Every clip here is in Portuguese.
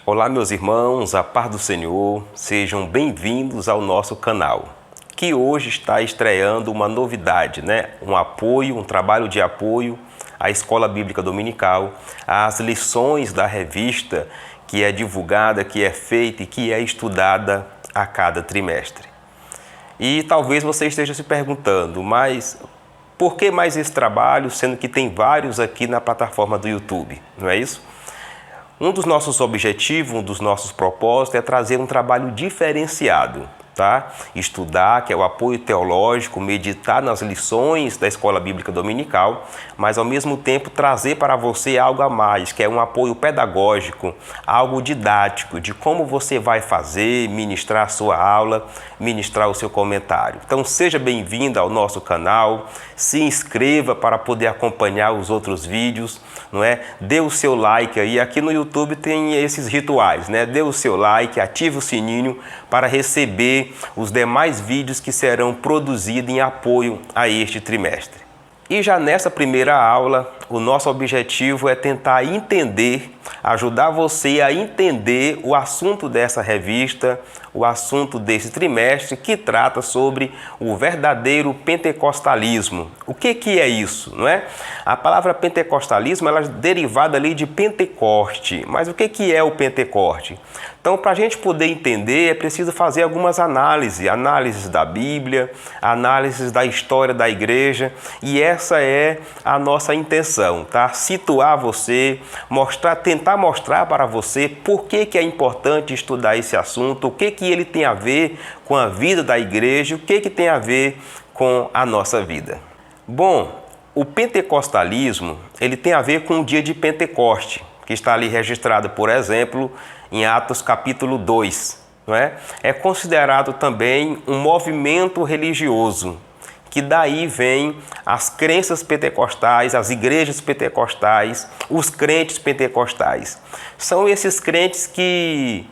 Olá meus irmãos, a paz do Senhor, sejam bem-vindos ao nosso canal, que hoje está estreando uma novidade, Um apoio, um trabalho de apoio à Escola Bíblica Dominical, às lições da revista que é divulgada, que é feita e que é estudada a cada trimestre. E talvez você esteja se perguntando, mas por que mais esse trabalho, sendo que tem vários aqui na plataforma do YouTube, não é isso? Um dos nossos objetivos, um dos nossos propósitos é trazer um trabalho diferenciado, tá? Estudar, que é o apoio teológico, meditar nas lições da Escola Bíblica Dominical, mas ao mesmo tempo trazer para você algo a mais, que é um apoio pedagógico, algo didático, de como você vai fazer, ministrar a sua aula, ministrar o seu comentário. Então seja bem-vindo ao nosso canal, se inscreva para poder acompanhar os outros vídeos, não é? Dê o seu like aí, aqui no YouTube tem esses rituais, Dê o seu like, ative o sininho para receber os demais vídeos que serão produzidos em apoio a este trimestre. E já nessa primeira aula, o nosso objetivo é tentar entender, ajudar você a entender o assunto dessa revista, o assunto desse trimestre, que trata sobre o verdadeiro pentecostalismo. O que é isso, não é? A palavra pentecostalismo ela é derivada ali de Pentecoste. Mas o que é o Pentecoste? Então, para a gente poder entender, é preciso fazer algumas análises da Bíblia, análises da história da igreja, e essa é a nossa intenção, tá? Situar você, tentar mostrar para você por que é importante estudar esse assunto, o que ele tem a ver com a vida da igreja, o que tem a ver com a nossa vida. Bom, o pentecostalismo, ele tem a ver com o dia de Pentecoste, que está ali registrado, por exemplo, em Atos capítulo 2, não é? É considerado também um movimento religioso, que daí vem as crenças pentecostais, as igrejas pentecostais, os crentes pentecostais. São esses crentes que,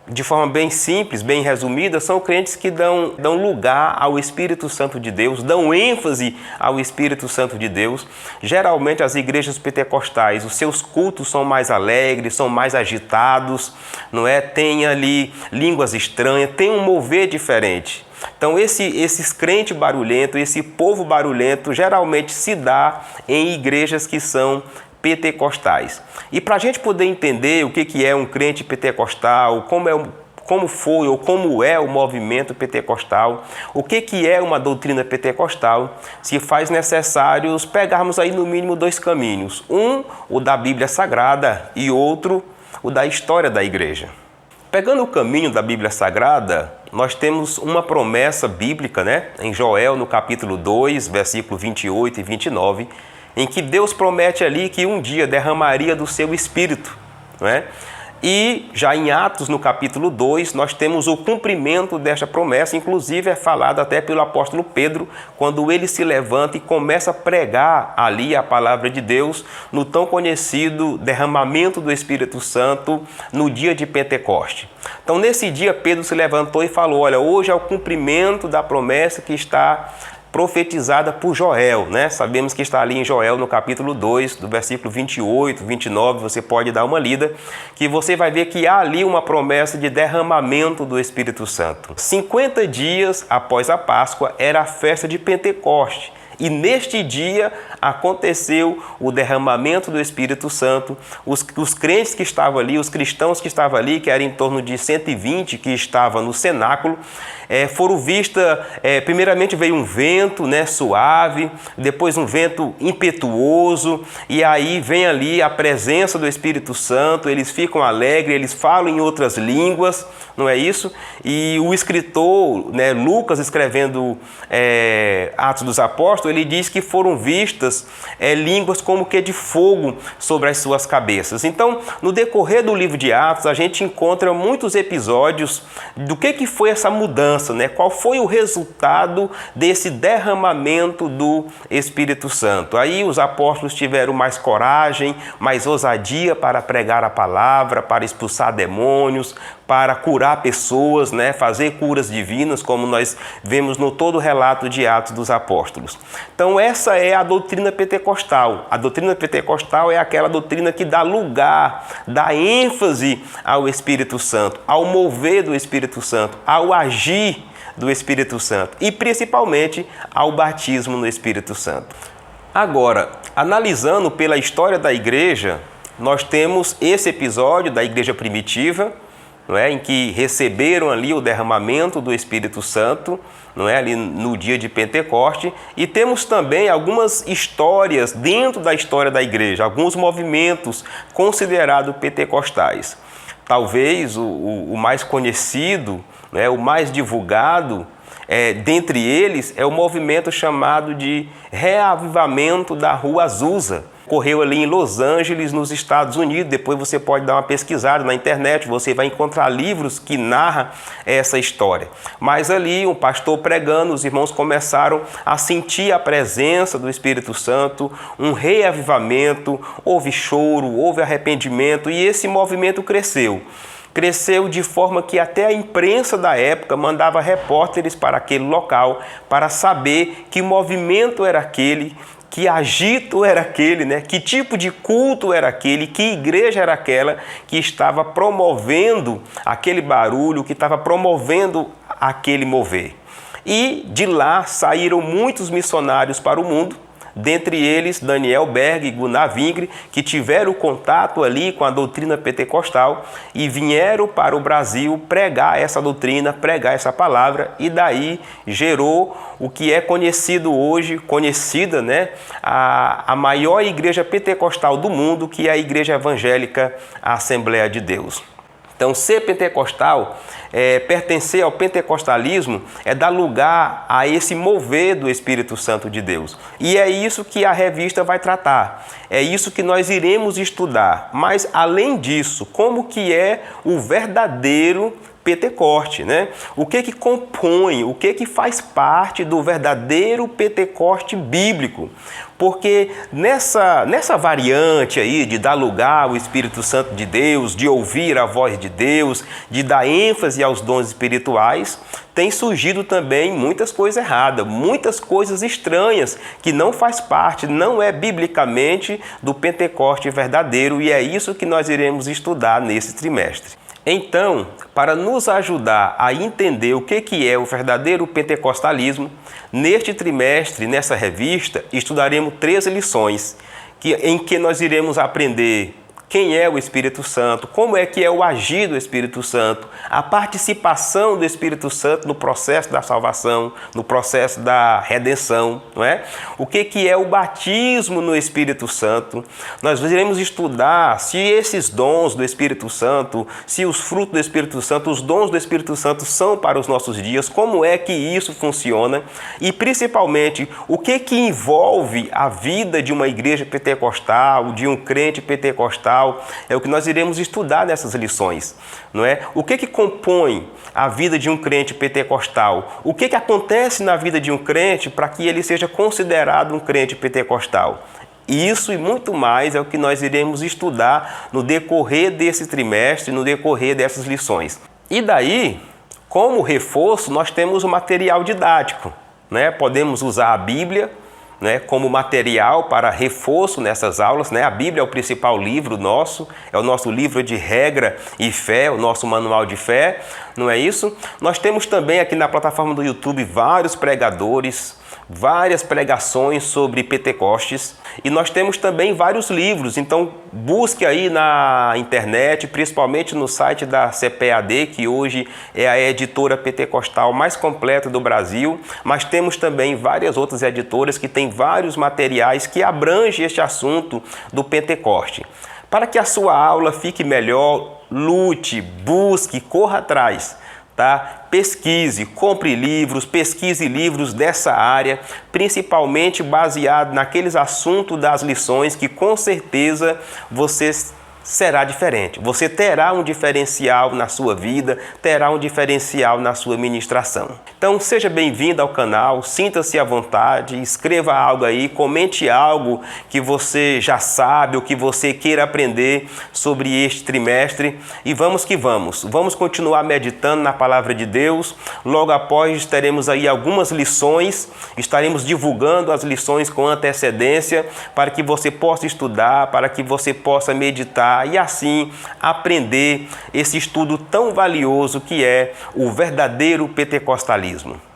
de forma bem simples, bem resumida, são crentes que dão lugar ao Espírito Santo de Deus, dão ênfase ao Espírito Santo de Deus. Geralmente as igrejas pentecostais, os seus cultos são mais alegres, são mais agitados, não é? Tem ali línguas estranhas, tem um mover diferente. Então esses crentes barulhentos, esse povo barulhento geralmente se dá em igrejas que são pentecostais. E para a gente poder entender o que é um crente pentecostal, como foi ou como é o movimento pentecostal, o que é uma doutrina pentecostal, se faz necessário pegarmos aí no mínimo dois caminhos. Um, o da Bíblia Sagrada, e outro, o da história da igreja. Pegando o caminho da Bíblia Sagrada, nós temos uma promessa bíblica, em Joel, no capítulo 2, versículo 28 e 29, em que Deus promete ali que um dia derramaria do seu Espírito, não é? E já em Atos, no capítulo 2, nós temos o cumprimento desta promessa, inclusive é falado até pelo apóstolo Pedro, quando ele se levanta e começa a pregar ali a palavra de Deus, no tão conhecido derramamento do Espírito Santo no dia de Pentecoste. Então, nesse dia, Pedro se levantou e falou, olha, hoje é o cumprimento da promessa que está profetizada por Joel, Sabemos que está ali em Joel, no capítulo 2, do versículo 28, 29, você pode dar uma lida, que você vai ver que há ali uma promessa de derramamento do Espírito Santo. 50 dias após a Páscoa era a festa de Pentecoste. E neste dia aconteceu o derramamento do Espírito Santo. Os crentes que estavam ali, os cristãos que estavam ali, que eram em torno de 120 que estavam no cenáculo, foram vistas, primeiramente veio um vento suave, depois um vento impetuoso, e aí vem ali a presença do Espírito Santo, eles ficam alegres, eles falam em outras línguas, não é isso? E o escritor, Lucas, escrevendo Atos dos Apóstolos, ele diz que foram vistas línguas como que de fogo sobre as suas cabeças. Então, no decorrer do livro de Atos, a gente encontra muitos episódios do que foi essa mudança, Qual foi o resultado desse derramamento do Espírito Santo? Aí os apóstolos tiveram mais coragem, mais ousadia para pregar a palavra, para expulsar demônios, para curar pessoas, fazer curas divinas, como nós vemos no todo o relato de Atos dos Apóstolos. Então essa é a doutrina pentecostal. A doutrina pentecostal é aquela doutrina que dá lugar, dá ênfase ao Espírito Santo, ao mover do Espírito Santo, ao agir do Espírito Santo e principalmente ao batismo no Espírito Santo. Agora, analisando pela história da igreja, nós temos esse episódio da igreja primitiva, não é, em que receberam ali o derramamento do Espírito Santo, não é, ali no dia de Pentecoste, e temos também algumas histórias dentro da história da igreja, alguns movimentos considerados pentecostais. Talvez o mais conhecido, né, o mais divulgado, dentre eles, é o movimento chamado de Reavivamento da Rua Azusa. Ocorreu ali em Los Angeles, nos Estados Unidos. Depois você pode dar uma pesquisada na internet, você vai encontrar livros que narram essa história. Mas ali, um pastor pregando, os irmãos começaram a sentir a presença do Espírito Santo, um reavivamento, houve choro, houve arrependimento e esse movimento cresceu. Cresceu de forma que até a imprensa da época mandava repórteres para aquele local para saber que movimento era aquele, que agito era aquele, né? Que tipo de culto era aquele, que igreja era aquela que estava promovendo aquele barulho, que estava promovendo aquele mover. E de lá saíram muitos missionários para o mundo, dentre eles Daniel Berg e Gunnar Wingre, que tiveram contato ali com a doutrina pentecostal e vieram para o Brasil pregar essa doutrina, pregar essa palavra, e daí gerou o que é conhecido hoje, né, a maior igreja pentecostal do mundo, que é a Igreja Evangélica Assembleia de Deus. Então, ser pentecostal, pertencer ao pentecostalismo, é dar lugar a esse mover do Espírito Santo de Deus. E é isso que a revista vai tratar, é isso que nós iremos estudar. Mas, além disso, como que é o verdadeiro Pentecoste, né? O que compõe, o que faz parte do verdadeiro Pentecoste bíblico? Porque nessa variante aí de dar lugar ao Espírito Santo de Deus, de ouvir a voz de Deus, de dar ênfase aos dons espirituais, tem surgido também muitas coisas erradas, muitas coisas estranhas, que não faz parte, não é biblicamente do Pentecoste verdadeiro, e é isso que nós iremos estudar nesse trimestre. Então, para nos ajudar a entender o que é o verdadeiro pentecostalismo, neste trimestre, nessa revista, estudaremos 3 lições em que nós iremos aprender quem é o Espírito Santo, como é que é o agir do Espírito Santo, a participação do Espírito Santo no processo da salvação, no processo da redenção, não é? O que é o batismo no Espírito Santo. Nós iremos estudar se esses dons do Espírito Santo, se os frutos do Espírito Santo, os dons do Espírito Santo são para os nossos dias, como é que isso funciona e, principalmente, o que envolve a vida de uma igreja pentecostal, de um crente pentecostal. É o que nós iremos estudar nessas lições, não é? O que compõe a vida de um crente pentecostal? O que acontece na vida de um crente para que ele seja considerado um crente pentecostal? Isso e muito mais é o que nós iremos estudar no decorrer desse trimestre, no decorrer dessas lições. E daí, como reforço, nós temos o material didático, né? Podemos usar a Bíblia, né, como material para reforço nessas aulas, né? A Bíblia é o principal livro nosso, é o nosso livro de regra e fé, o nosso manual de fé, não é isso? Nós temos também aqui na plataforma do YouTube vários pregadores, várias pregações sobre Pentecostes, e nós temos também vários livros, então busque aí na internet, principalmente no site da CPAD, que hoje é a editora pentecostal mais completa do Brasil, mas temos também várias outras editoras que têm vários materiais que abrangem este assunto do Pentecoste. Para que a sua aula fique melhor, lute, busque, corra atrás. Tá? Pesquise, compre livros, pesquise livros dessa área, principalmente baseado naqueles assuntos das lições que com certeza você será diferente. Você terá um diferencial na sua vida, terá um diferencial na sua ministração. Então seja bem-vindo ao canal, sinta-se à vontade, escreva algo aí, comente algo que você já sabe ou que você queira aprender sobre este trimestre e vamos que vamos. Vamos continuar meditando na palavra de Deus. Logo após teremos aí algumas lições, estaremos divulgando as lições com antecedência para que você possa estudar, para que você possa meditar e assim aprender esse estudo tão valioso que é o verdadeiro pentecostalismo.